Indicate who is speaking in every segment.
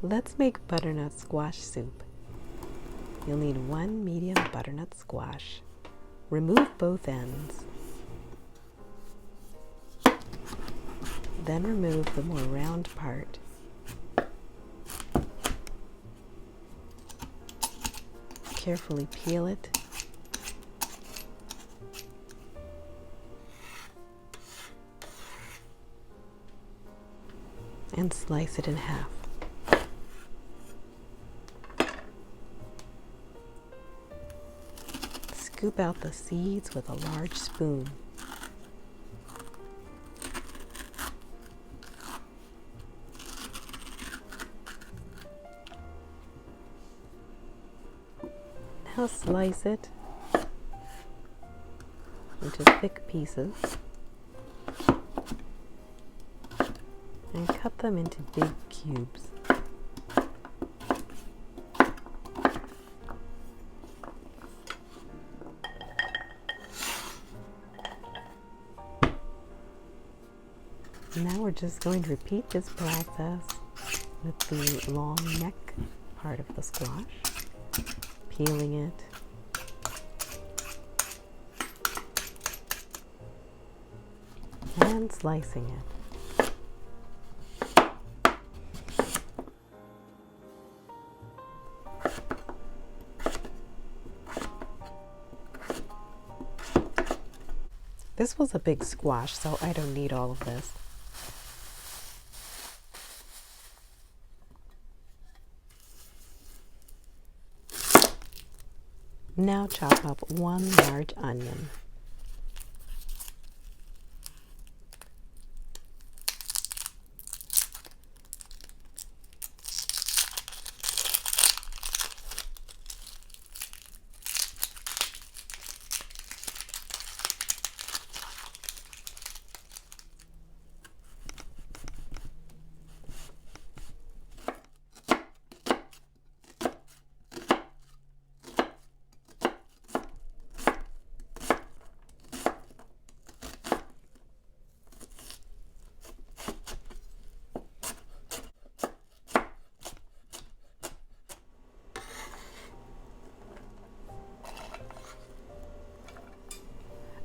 Speaker 1: Let's make butternut squash soup. You'll need 1 medium butternut squash. Remove both ends. Then remove the more round part. Carefully peel it. And slice it in half. Scoop out the seeds with a large spoon. Now slice it into thick pieces and cut them into big cubes. Now we're just going to repeat this process with the long neck part of the squash, peeling it, and slicing it. This was a big squash, so I don't need all of this. Now chop up 1 large onion.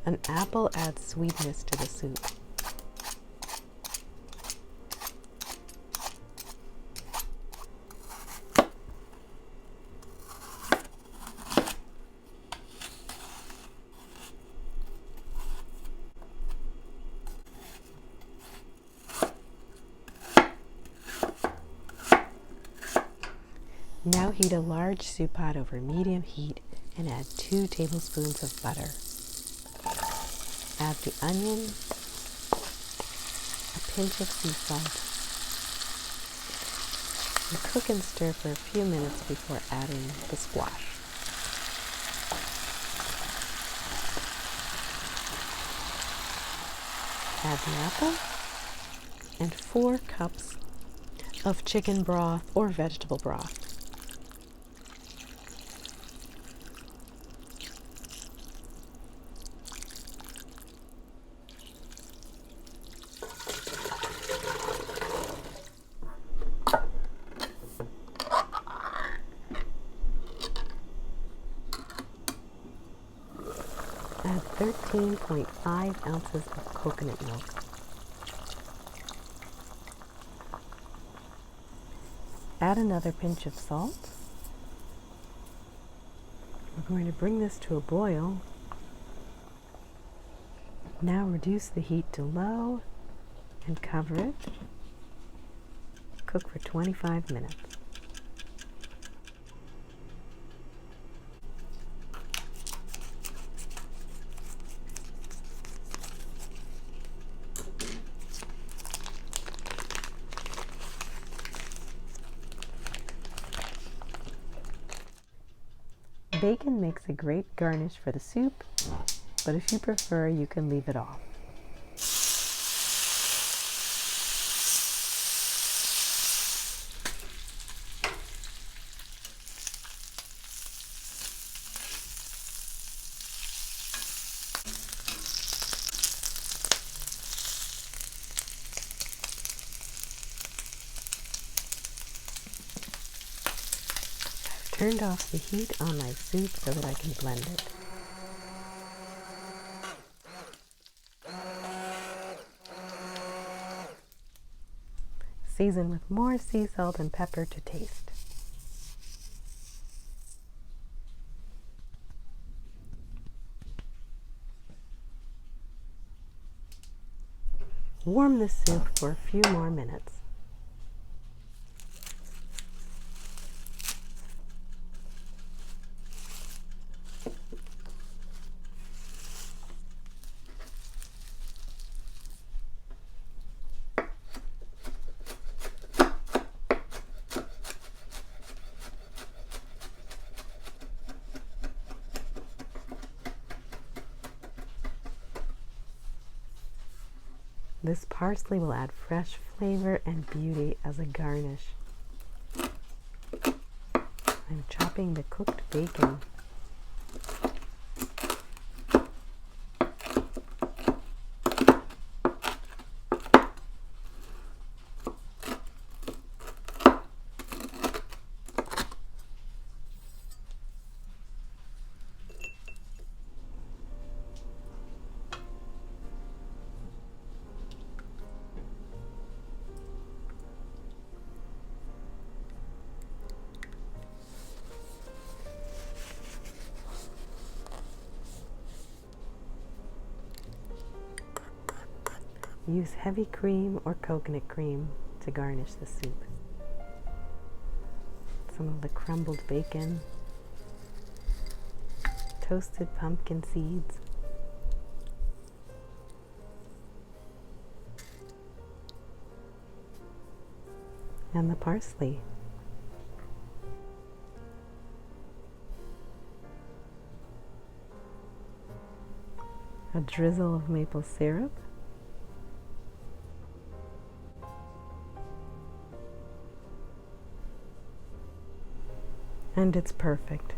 Speaker 1: An apple adds sweetness to the soup. Now heat a large soup pot over medium heat and add 2 tablespoons of butter. Add the onion, a pinch of sea salt, and cook and stir for a few minutes before adding the squash. Add the apple and 4 cups of chicken broth or vegetable broth. Add 13.5 ounces of coconut milk. Add another pinch of salt. We're going to bring this to a boil. Now reduce the heat to low and cover it. Cook for 25 minutes. Bacon makes a great garnish for the soup, but if you prefer, you can leave it off. turned off the heat on my soup so that I can blend it. Season with more sea salt and pepper to taste. Warm the soup for a few more minutes. This parsley will add fresh flavor and beauty as a garnish. I'm chopping the cooked bacon. Use heavy cream or coconut cream to garnish the soup. Some of the crumbled bacon, toasted pumpkin seeds, and the parsley. A drizzle of maple syrup, and it's perfect.